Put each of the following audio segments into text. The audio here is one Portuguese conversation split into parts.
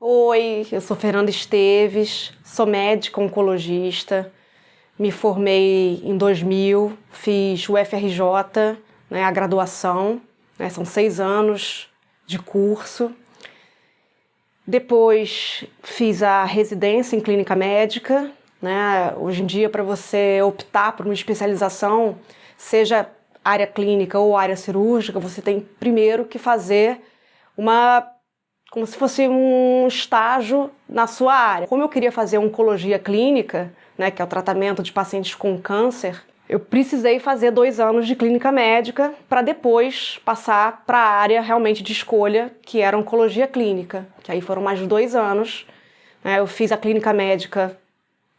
Oi, eu sou Fernanda Esteves, sou médica oncologista, me formei em 2000, fiz o FRJ, né, a graduação, né, são 6 anos de curso. Depois fiz a residência em clínica médica, né, hoje em dia para você optar por uma especialização, seja área clínica ou área cirúrgica, você tem primeiro que fazer como se fosse um estágio na sua área. Como eu queria fazer oncologia clínica, né, que é o tratamento de pacientes com câncer, eu precisei fazer 2 anos de clínica médica para depois passar para a área realmente de escolha, que era oncologia clínica, que aí foram mais 2 anos. Eu fiz a clínica médica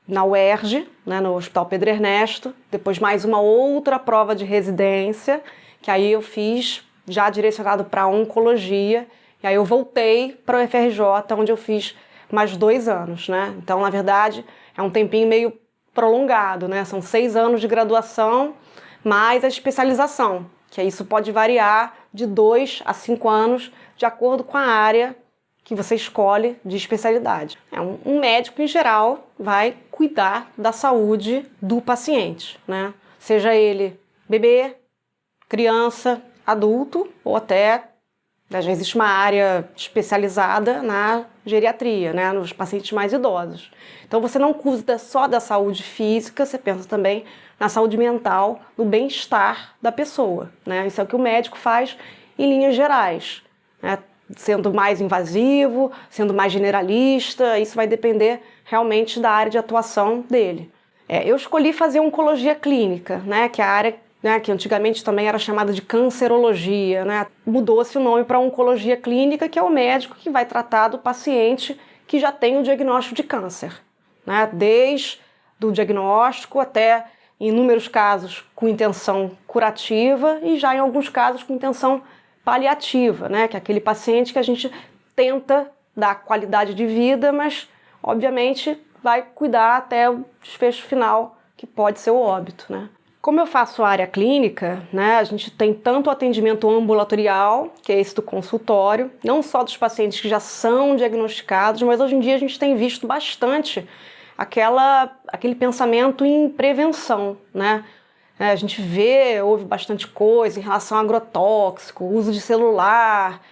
na UERJ, né, no Hospital Pedro Ernesto, depois mais uma outra prova de residência, que aí eu fiz já direcionado para oncologia. E aí eu voltei para o FRJ, onde eu fiz mais 2 anos, né? Então, na verdade, é um tempinho meio prolongado, né? São 6 anos de graduação, mais a especialização, que isso pode variar de 2 a 5 anos, de acordo com a área que você escolhe de especialidade. Um médico, em geral, vai cuidar da saúde do paciente, né? Seja ele bebê, criança, adulto ou até... Já existe uma área especializada na geriatria, né, nos pacientes mais idosos. Então você não cuida só da saúde física, você pensa também na saúde mental, no bem-estar da pessoa, né? Isso é o que o médico faz em linhas gerais, né? Sendo mais invasivo, sendo mais generalista, isso vai depender realmente da área de atuação dele. Eu escolhi fazer oncologia clínica, né, que é a área que antigamente também era chamada de cancerologia, né? Mudou-se o nome para oncologia clínica, que é o médico que vai tratar do paciente que já tem o diagnóstico de câncer, né? Desde o diagnóstico até, em inúmeros casos, com intenção curativa e já em alguns casos com intenção paliativa, né? Que é aquele paciente que a gente tenta dar qualidade de vida, mas, obviamente, vai cuidar até o desfecho final, que pode ser o óbito, né? Como eu faço área clínica, né, a gente tem tanto o atendimento ambulatorial, que é esse do consultório, não só dos pacientes que já são diagnosticados, mas hoje em dia a gente tem visto bastante aquele pensamento em prevenção, né? A gente ouve bastante coisa em relação a agrotóxico, uso de celular,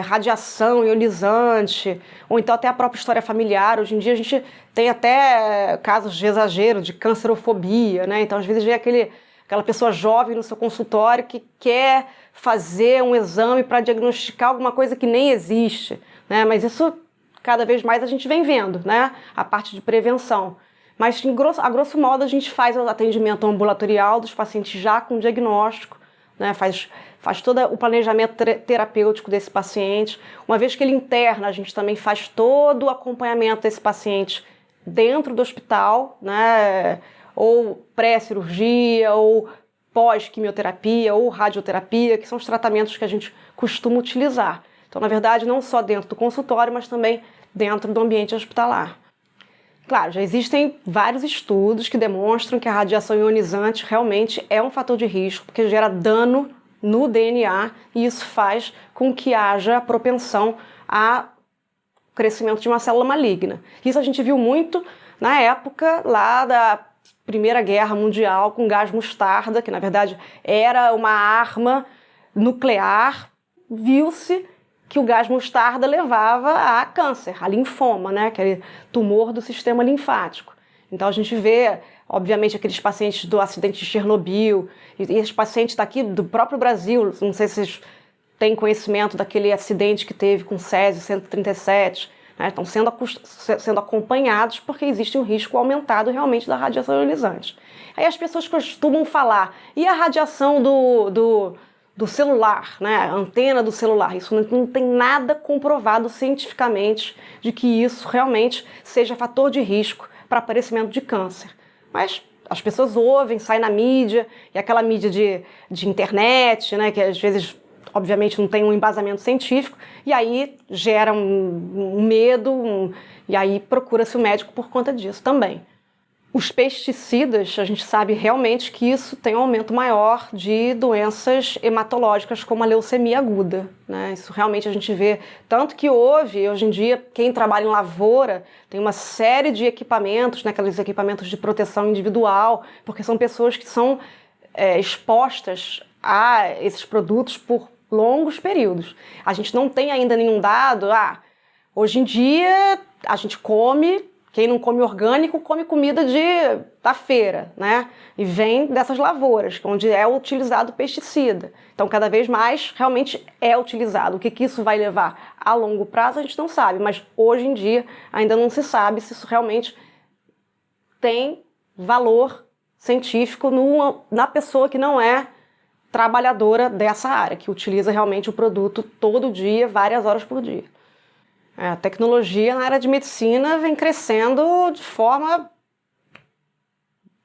radiação ionizante, ou então até a própria história familiar. Hoje em dia a gente tem até casos de exagero, de cancerofobia, né? Então às vezes vem aquela pessoa jovem no seu consultório que quer fazer um exame para diagnosticar alguma coisa que nem existe, né? Mas isso cada vez mais a gente vem vendo, né? A parte de prevenção. Mas a grosso modo a gente faz o atendimento ambulatorial dos pacientes já com diagnóstico, né? Faz todo o planejamento terapêutico desse paciente. Uma vez que ele interna, a gente também faz todo o acompanhamento desse paciente dentro do hospital, né? Ou pré-cirurgia, ou pós-quimioterapia, ou radioterapia, que são os tratamentos que a gente costuma utilizar. Então, na verdade, não só dentro do consultório, mas também dentro do ambiente hospitalar. Claro, já existem vários estudos que demonstram que a radiação ionizante realmente é um fator de risco, porque gera dano no DNA e isso faz com que haja propensão a crescimento de uma célula maligna. Isso a gente viu muito na época lá da Primeira Guerra Mundial com gás mostarda, que na verdade era uma arma nuclear. Viu-se que o gás mostarda levava a câncer, a linfoma, né? Aquele tumor do sistema linfático. Então a gente vê, obviamente, aqueles pacientes do acidente de Chernobyl, e esses pacientes daqui do próprio Brasil, não sei se vocês têm conhecimento daquele acidente que teve com Césio 137, né? Estão sendo acompanhados porque existe um risco aumentado realmente da radiação ionizante. Aí as pessoas costumam falar, e a radiação do celular, né? A antena do celular? Isso não tem nada comprovado cientificamente de que isso realmente seja fator de risco para aparecimento de câncer. Mas as pessoas ouvem, sai na mídia, e aquela mídia de internet, né, que às vezes, obviamente, não tem um embasamento científico, e aí gera um medo, e aí procura-se o médico por conta disso também. Os pesticidas, a gente sabe realmente que isso tem um aumento maior de doenças hematológicas como a leucemia aguda, né? Isso realmente a gente vê, tanto que hoje em dia, quem trabalha em lavoura tem uma série de equipamentos, né, aqueles equipamentos de proteção individual, porque são pessoas que são expostas a esses produtos por longos períodos. A gente não tem ainda nenhum dado, hoje em dia a gente come... Quem não come orgânico, come comida da feira, né? E vem dessas lavouras, onde é utilizado pesticida. Então, cada vez mais, realmente é utilizado. O que isso vai levar a longo prazo, a gente não sabe. Mas, hoje em dia, ainda não se sabe se isso realmente tem valor científico na pessoa que não é trabalhadora dessa área, que utiliza realmente o produto todo dia, várias horas por dia. A tecnologia na área de medicina vem crescendo de forma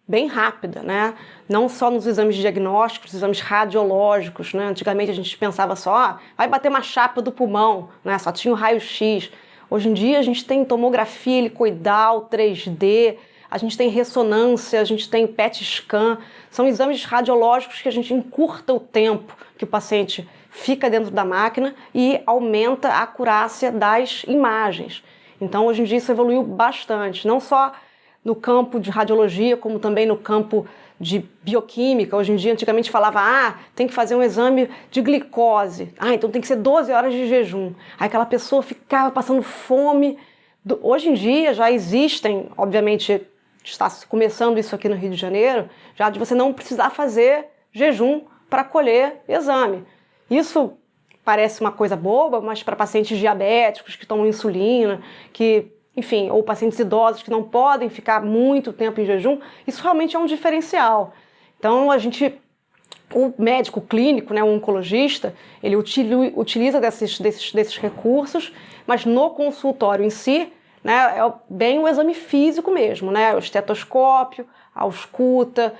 bem rápida, né? Não só nos exames diagnósticos, exames radiológicos, né? Antigamente a gente pensava só, vai bater uma chapa do pulmão, né? Só tinha o raio-x. Hoje em dia a gente tem tomografia helicoidal, 3D, a gente tem ressonância, a gente tem PET scan. São exames radiológicos que a gente encurta o tempo que o paciente fica dentro da máquina e aumenta a acurácia das imagens. Então, hoje em dia, isso evoluiu bastante, não só no campo de radiologia, como também no campo de bioquímica. Hoje em dia, antigamente falava, tem que fazer um exame de glicose, então tem que ser 12 horas de jejum. Aí aquela pessoa ficava passando fome. Hoje em dia, já existem, obviamente, está começando isso aqui no Rio de Janeiro, já de você não precisar fazer jejum para colher exame. Isso parece uma coisa boba, mas para pacientes diabéticos que tomam insulina, ou pacientes idosos que não podem ficar muito tempo em jejum, isso realmente é um diferencial. Então, o médico clínico, né, o oncologista, ele utiliza desses recursos, mas no consultório em si, né, é bem o exame físico mesmo, né, o estetoscópio, a ausculta,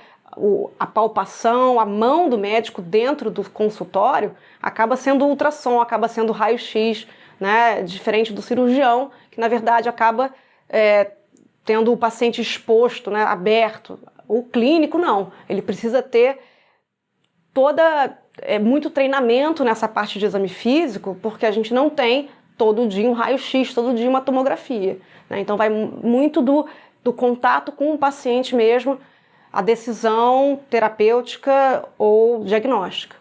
a palpação, a mão do médico dentro do consultório acaba sendo ultrassom, acaba sendo raio-x, né? Diferente do cirurgião, que na verdade acaba tendo o paciente exposto, né? Aberto. O clínico não, ele precisa ter muito treinamento nessa parte de exame físico, porque a gente não tem todo dia um raio-x, todo dia uma tomografia, né? Então vai muito do contato com o paciente mesmo, a decisão terapêutica ou diagnóstica.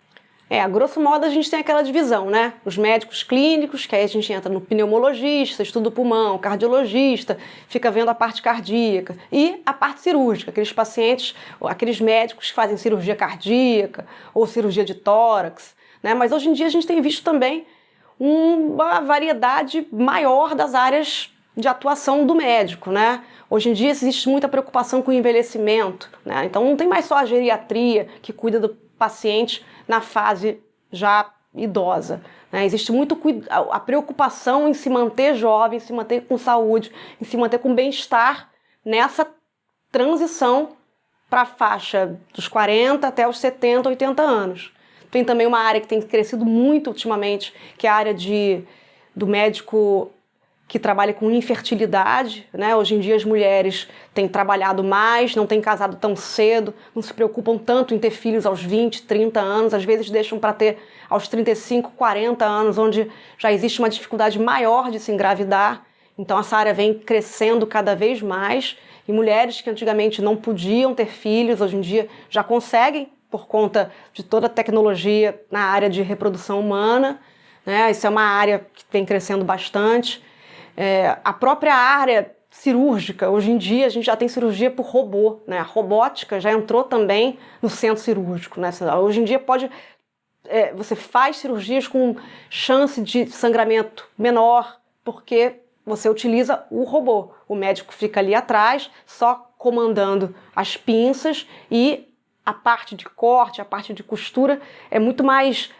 A grosso modo a gente tem aquela divisão, né? Os médicos clínicos, que aí a gente entra no pneumologista, estuda o pulmão, cardiologista, fica vendo a parte cardíaca, e a parte cirúrgica, aqueles pacientes, aqueles médicos que fazem cirurgia cardíaca ou cirurgia de tórax, né? Mas hoje em dia a gente tem visto também uma variedade maior das áreas de atuação do médico, né? Hoje em dia existe muita preocupação com o envelhecimento, né? Então não tem mais só a geriatria que cuida do paciente na fase já idosa, né? Existe muito a preocupação em se manter jovem, em se manter com saúde, em se manter com bem-estar nessa transição para a faixa dos 40 até os 70, 80 anos. Tem também uma área que tem crescido muito ultimamente, que é a área do médico que trabalha com infertilidade, né? Hoje em dia as mulheres têm trabalhado mais, não têm casado tão cedo, não se preocupam tanto em ter filhos aos 20, 30 anos, às vezes deixam para ter aos 35, 40 anos, onde já existe uma dificuldade maior de se engravidar. Então essa área vem crescendo cada vez mais, e mulheres que antigamente não podiam ter filhos, hoje em dia já conseguem, por conta de toda a tecnologia na área de reprodução humana, né? Isso é uma área que vem crescendo bastante. A própria área cirúrgica, hoje em dia a gente já tem cirurgia por robô, né? A robótica já entrou também no centro cirúrgico, né? Hoje em dia você faz cirurgias com chance de sangramento menor, porque você utiliza o robô. O médico fica ali atrás, só comandando as pinças, e a parte de corte, a parte de costura é muito mais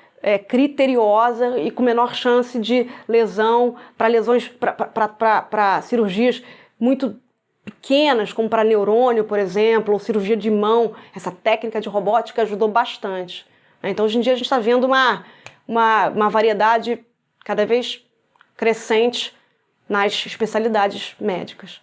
criteriosa e com menor chance de lesão, para cirurgias muito pequenas, como para neurônio, por exemplo, ou cirurgia de mão. Essa técnica de robótica ajudou bastante. Então, hoje em dia, a gente está vendo uma variedade cada vez crescente nas especialidades médicas.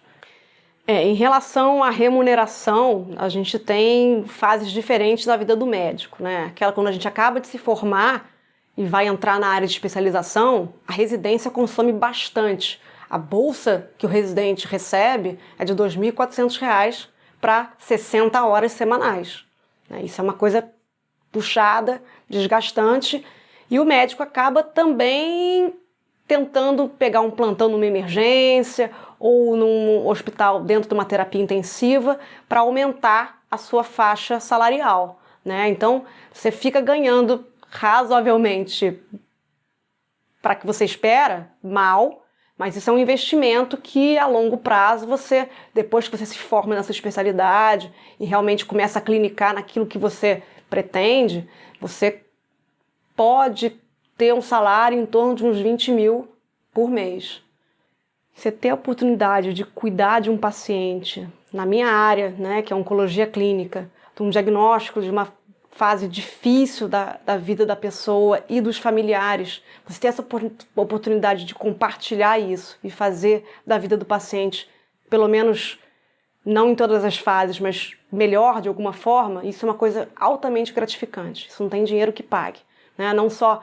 Em relação à remuneração, a gente tem fases diferentes da vida do médico, né? Aquela quando a gente acaba de se formar e vai entrar na área de especialização, a residência consome bastante. A bolsa que o residente recebe é de R$ 2.400 para 60 horas semanais. Isso é uma coisa puxada, desgastante, e o médico acaba também tentando pegar um plantão numa emergência ou num hospital dentro de uma terapia intensiva para aumentar a sua faixa salarial, né? Então, você fica ganhando razoavelmente para o que você espera, mal, mas isso é um investimento que a longo prazo você, depois que você se forma nessa especialidade e realmente começa a clinicar naquilo que você pretende, você pode ter um salário em torno de uns 20 mil por mês. Você ter a oportunidade de cuidar de um paciente, na minha área, né, que é oncologia clínica, de um diagnóstico de uma fase difícil da vida da pessoa e dos familiares, você ter essa oportunidade de compartilhar isso e fazer da vida do paciente, pelo menos não em todas as fases, mas melhor de alguma forma, isso é uma coisa altamente gratificante. Isso não tem dinheiro que pague, né? Não só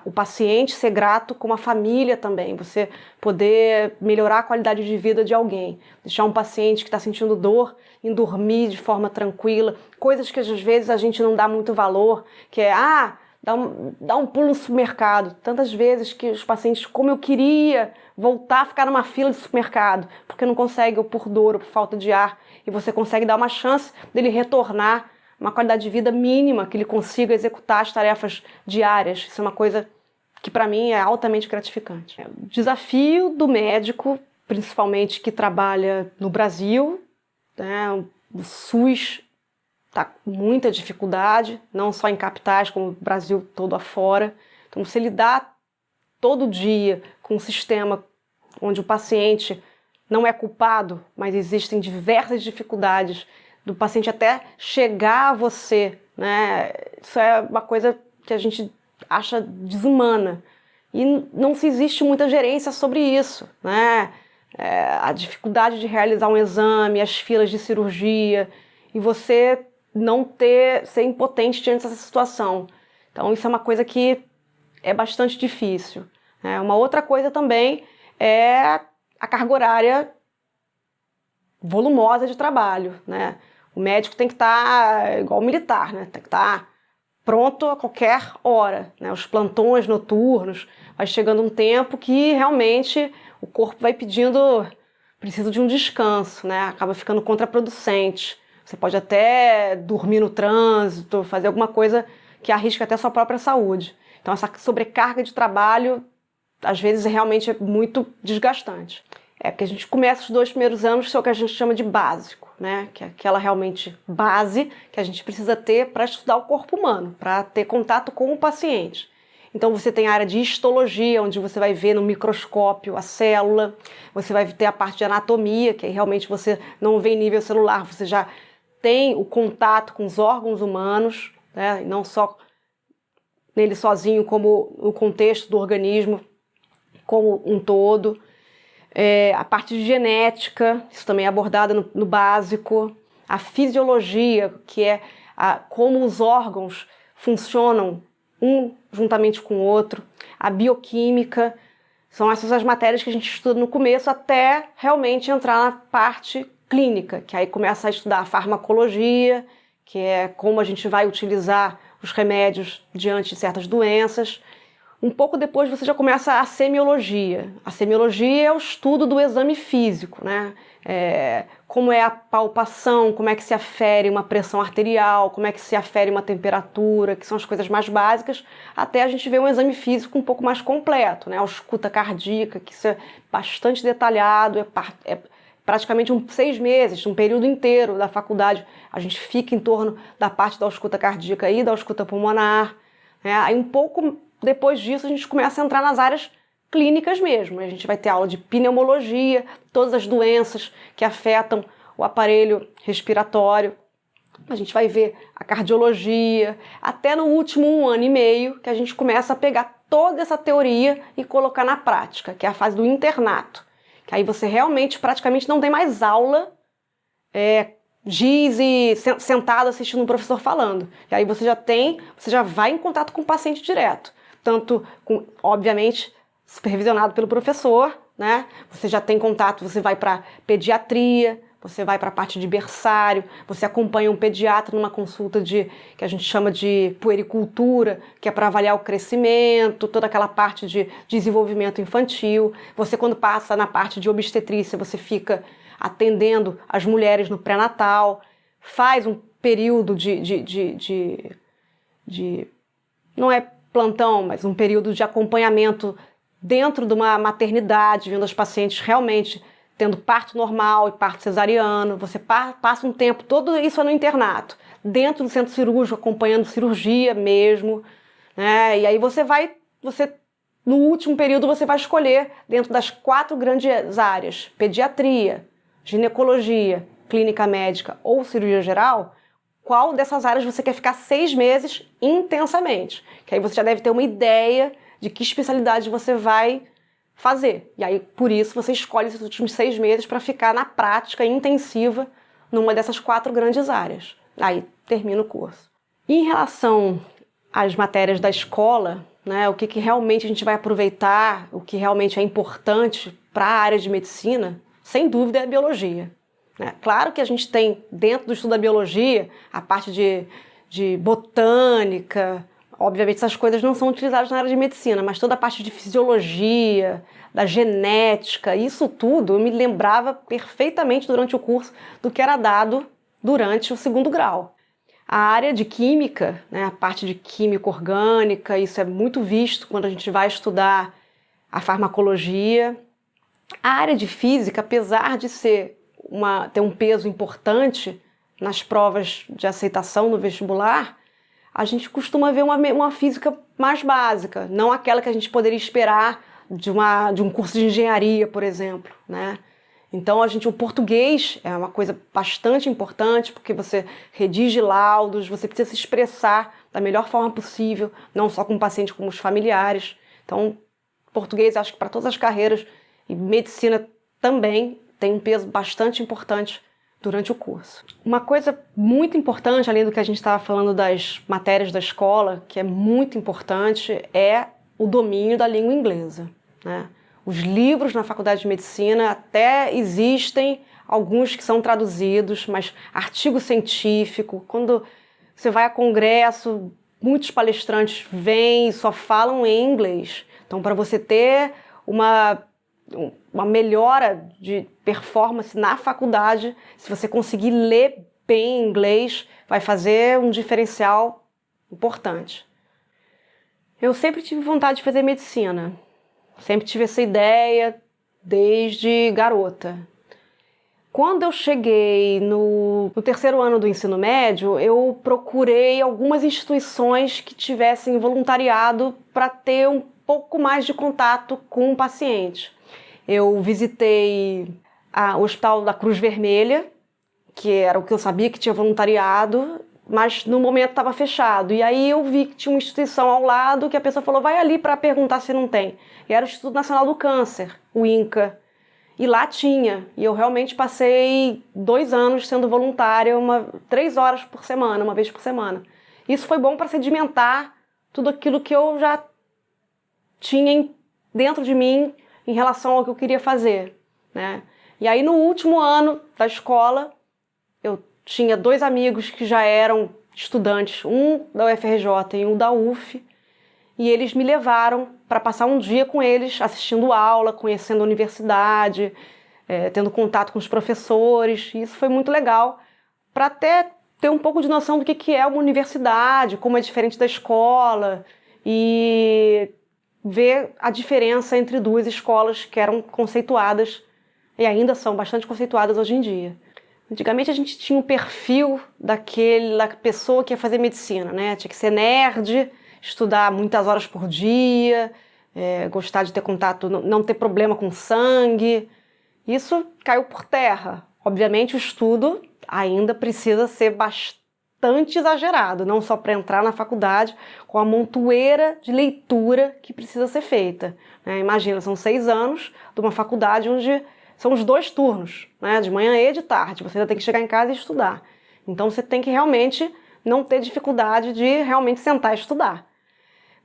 o paciente ser grato, como a família também, você poder melhorar a qualidade de vida de alguém, deixar um paciente que está sentindo dor em dormir de forma tranquila, coisas que às vezes a gente não dá muito valor, que é, dá um pulo no supermercado. Tantas vezes que os pacientes, como eu queria voltar a ficar numa fila de supermercado, porque não consegue, ou por dor, ou por falta de ar, e você consegue dar uma chance dele retornar uma qualidade de vida mínima, que ele consiga executar as tarefas diárias. Isso é uma coisa que para mim é altamente gratificante. O desafio do médico, principalmente que trabalha no Brasil, né, o SUS está com muita dificuldade, não só em capitais, como o Brasil todo afora. Então, você lidar todo dia com um sistema onde o paciente não é culpado, mas existem diversas dificuldades do paciente até chegar a você, né? Isso é uma coisa que a gente acha desumana. E não se existe muita gerência sobre isso, né? A dificuldade de realizar um exame, as filas de cirurgia, e você ser impotente diante dessa situação. Então isso é uma coisa que é bastante difícil. Uma outra coisa também é a carga horária volumosa de trabalho, né? O médico tem que estar igual o militar, né? Tem que estar pronto a qualquer hora, né? Os plantões noturnos, vai chegando um tempo que realmente o corpo vai precisa de um descanso, né? Acaba ficando contraproducente. Você pode até dormir no trânsito, fazer alguma coisa que arrisca até a sua própria saúde. Então essa sobrecarga de trabalho, às vezes, realmente é muito desgastante. Porque a gente começa os 2 primeiros anos, isso é o que a gente chama de básico, né? Que é aquela realmente base que a gente precisa ter para estudar o corpo humano, para ter contato com o paciente. Então você tem a área de histologia, onde você vai ver no microscópio a célula, você vai ter a parte de anatomia, que aí realmente você não vê em nível celular, você já tem o contato com os órgãos humanos, né? Não só nele sozinho, como o contexto do organismo como um todo. A parte de genética, isso também é abordada no básico. A fisiologia, que é como os órgãos funcionam um juntamente com o outro. A bioquímica, são essas as matérias que a gente estuda no começo até realmente entrar na parte clínica, que aí começa a estudar a farmacologia, que é como a gente vai utilizar os remédios diante de certas doenças. Um pouco depois você já começa a semiologia. A semiologia é o estudo do exame físico, né? Como é a palpação, como é que se afere uma pressão arterial, como é que se afere uma temperatura, que são as coisas mais básicas, até a gente ver um exame físico um pouco mais completo, né? A ausculta cardíaca, que isso é bastante detalhado, é praticamente 6 meses, um período inteiro da faculdade, a gente fica em torno da parte da ausculta cardíaca e da ausculta pulmonar, né? Aí um pouco depois disso a gente começa a entrar nas áreas clínicas mesmo. A gente vai ter aula de pneumologia, todas as doenças que afetam o aparelho respiratório. A gente vai ver a cardiologia, até no último 1 ano e meio que a gente começa a pegar toda essa teoria e colocar na prática, que é a fase do internato, que aí você realmente praticamente não tem mais aula giz e sentado assistindo um professor falando. E aí você já vai em contato com o paciente direto, tanto com, obviamente, supervisionado pelo professor, né? Você já tem contato, você vai para pediatria, você vai para a parte de berçário, você acompanha um pediatra numa consulta que a gente chama de puericultura, que é para avaliar o crescimento, toda aquela parte de desenvolvimento infantil. Você, quando passa na parte de obstetrícia, você fica atendendo as mulheres no pré-natal, faz um período não é plantão, mas um período de acompanhamento dentro de uma maternidade, vendo as pacientes realmente tendo parto normal e parto cesariano. Você passa um tempo, todo isso é no internato, dentro do centro cirúrgico, acompanhando cirurgia mesmo, né? E aí no último período você vai escolher, dentro das 4 grandes áreas, pediatria, ginecologia, clínica médica ou cirurgia geral, qual dessas áreas você quer ficar 6 meses intensamente. Que aí você já deve ter uma ideia de que especialidade você vai fazer. E aí, por isso, você escolhe esses últimos 6 meses para ficar na prática intensiva numa dessas 4 grandes áreas. Aí termina o curso. E em relação às matérias da escola, né, o que realmente a gente vai aproveitar, o que realmente é importante para a área de medicina, sem dúvida é a biologia. Né? Claro que a gente tem, dentro do estudo da biologia, a parte de botânica. Obviamente essas coisas não são utilizadas na área de medicina, mas toda a parte de fisiologia, da genética, isso tudo eu me lembrava perfeitamente durante o curso do que era dado durante o 2º grau. A área de química, né, a parte de química orgânica, isso é muito visto quando a gente vai estudar a farmacologia. A área de física, apesar de ter um peso importante nas provas de aceitação no vestibular, a gente costuma ver uma física mais básica, não aquela que a gente poderia esperar de um curso de engenharia, por exemplo, né? Então, o português é uma coisa bastante importante, porque você redige laudos, você precisa se expressar da melhor forma possível, não só com o paciente, como os familiares. Então, português, acho que para todas as carreiras, e medicina também tem um peso bastante importante durante o curso. Uma coisa muito importante, além do que a gente estava falando das matérias da escola, que é muito importante, é o domínio da língua inglesa, né? Os livros na faculdade de medicina até existem, alguns que são traduzidos, mas artigo científico, quando você vai a congresso, muitos palestrantes vêm e só falam em inglês. Então, para você ter uma melhora de performance na faculdade, se você conseguir ler bem inglês, vai fazer um diferencial importante. Eu sempre tive vontade de fazer medicina, sempre tive essa ideia desde garota. Quando eu cheguei no 3º ano do ensino médio, eu procurei algumas instituições que tivessem voluntariado para ter um pouco mais de contato com o paciente. Eu visitei o Hospital da Cruz Vermelha, que era o que eu sabia que tinha voluntariado, mas no momento estava fechado. E aí eu vi que tinha uma instituição ao lado que a pessoa falou, vai ali para perguntar se não tem. E era o Instituto Nacional do Câncer, o INCA. E lá tinha. E eu realmente passei 2 anos sendo voluntária, 3 horas por semana, uma vez por semana. Isso foi bom para sedimentar tudo aquilo que eu já tinha dentro de mim em relação ao que eu queria fazer, né? E aí no último ano da escola, eu tinha 2 amigos que já eram estudantes, um da UFRJ e um da UF, e eles me levaram para passar um dia com eles, assistindo aula, conhecendo a universidade, tendo contato com os professores. E isso foi muito legal, para até ter um pouco de noção do que é uma universidade, como é diferente da escola, e ver a diferença entre 2 escolas que eram conceituadas, e ainda são bastante conceituadas hoje em dia. Antigamente a gente tinha um perfil daquela pessoa que ia fazer medicina, né? Tinha que ser nerd, estudar muitas horas por dia, gostar de ter contato, não ter problema com sangue. Isso caiu por terra. Obviamente o estudo ainda precisa ser bastante exagerado, não só para entrar na faculdade, com a montoeira de leitura que precisa ser feita. Né? Imagina, são 6 anos de uma faculdade onde são os 2 turnos, né? De manhã e de tarde, você ainda tem que chegar em casa e estudar. Então você tem que realmente não ter dificuldade de realmente sentar e estudar.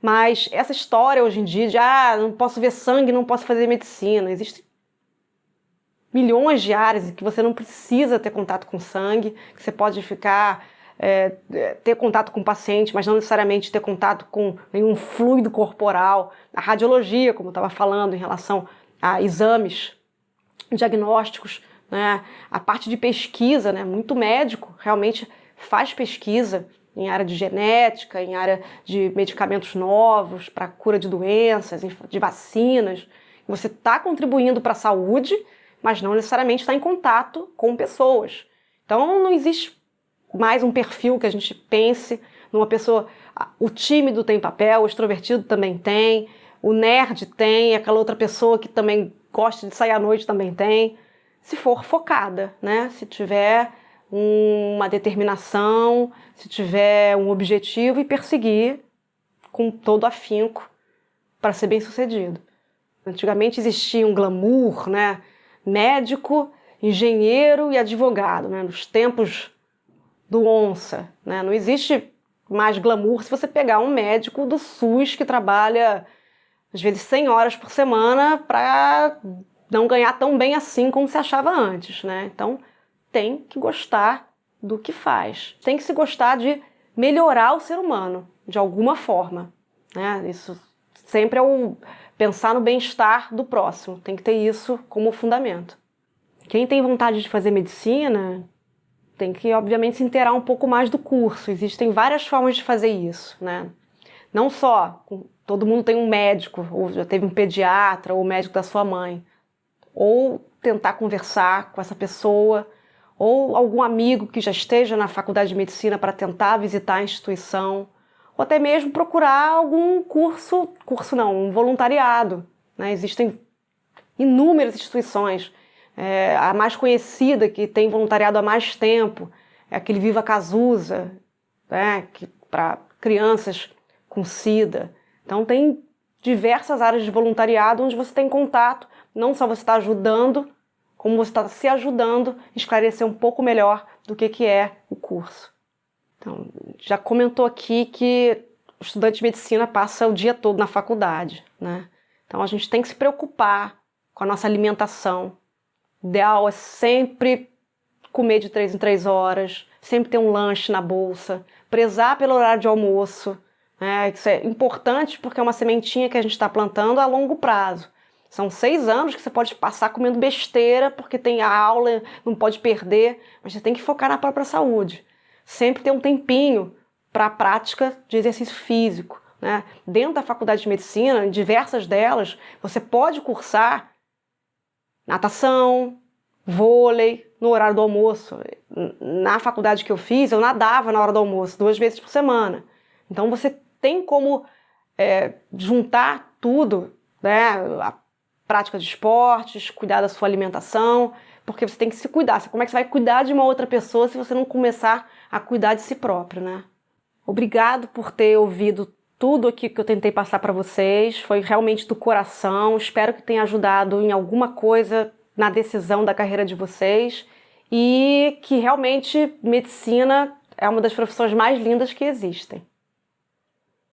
Mas essa história hoje em dia de não posso ver sangue, não posso fazer medicina, existem milhões de áreas em que você não precisa ter contato com sangue, que você pode ficar, ter contato com o paciente, mas não necessariamente ter contato com nenhum fluido corporal. A radiologia, como eu estava falando, em relação a exames diagnósticos, né? A parte de pesquisa, né? Muito médico realmente faz pesquisa em área de genética, em área de medicamentos novos para cura de doenças, de vacinas. Você está contribuindo para a saúde, mas não necessariamente está em contato com pessoas. Então não existe mais um perfil que a gente pense numa pessoa. O tímido tem papel, o extrovertido também tem, o nerd tem, aquela outra pessoa que também gosta de sair à noite também tem, se for focada, né? Se tiver uma determinação, se tiver um objetivo e perseguir com todo afinco para ser bem-sucedido. Antigamente existia um glamour, né? Médico, engenheiro e advogado, né? Nos tempos do Onça, né? Não existe mais glamour se você pegar um médico do SUS que trabalha às vezes 100 horas por semana para não ganhar tão bem assim como se achava antes, né? Então tem que gostar do que faz, tem que se gostar de melhorar o ser humano de alguma forma, né? Isso sempre é o pensar no bem-estar do próximo, tem que ter isso como fundamento. Quem tem vontade de fazer medicina tem que, obviamente, se inteirar um pouco mais do curso. Existem várias formas de fazer isso, né? Não só todo mundo tem um médico, ou já teve um pediatra, ou o médico da sua mãe. Ou tentar conversar com essa pessoa, ou algum amigo que já esteja na faculdade de medicina para tentar visitar a instituição, ou até mesmo procurar algum um voluntariado, né? Existem inúmeras instituições. A mais conhecida, que tem voluntariado há mais tempo, é aquele Viva Cazuza, né? Para crianças com SIDA. Então tem diversas áreas de voluntariado onde você tem contato, não só você está ajudando, como você está se ajudando a esclarecer um pouco melhor do que é o curso. Então, já comentou aqui que o estudante de medicina passa o dia todo na faculdade, né? Então a gente tem que se preocupar com a nossa alimentação. O ideal é sempre comer de 3 em 3 horas, sempre ter um lanche na bolsa, prezar pelo horário de almoço, né? Isso é importante porque é uma sementinha que a gente está plantando a longo prazo. São 6 anos que você pode passar comendo besteira porque tem a aula, não pode perder, mas você tem que focar na própria saúde. Sempre ter um tempinho para a prática de exercício físico, né? Dentro da faculdade de medicina, em diversas delas, você pode cursar natação, vôlei, no horário do almoço. Na faculdade que eu fiz, eu nadava na hora do almoço, 2 vezes por semana. Então você tem como juntar tudo, né? A prática de esportes, cuidar da sua alimentação, porque você tem que se cuidar. Como é que você vai cuidar de uma outra pessoa se você não começar a cuidar de si próprio, né? Obrigado por ter ouvido tudo aqui que eu tentei passar para vocês. Foi realmente do coração. Espero que tenha ajudado em alguma coisa na decisão da carreira de vocês e que realmente medicina é uma das profissões mais lindas que existem.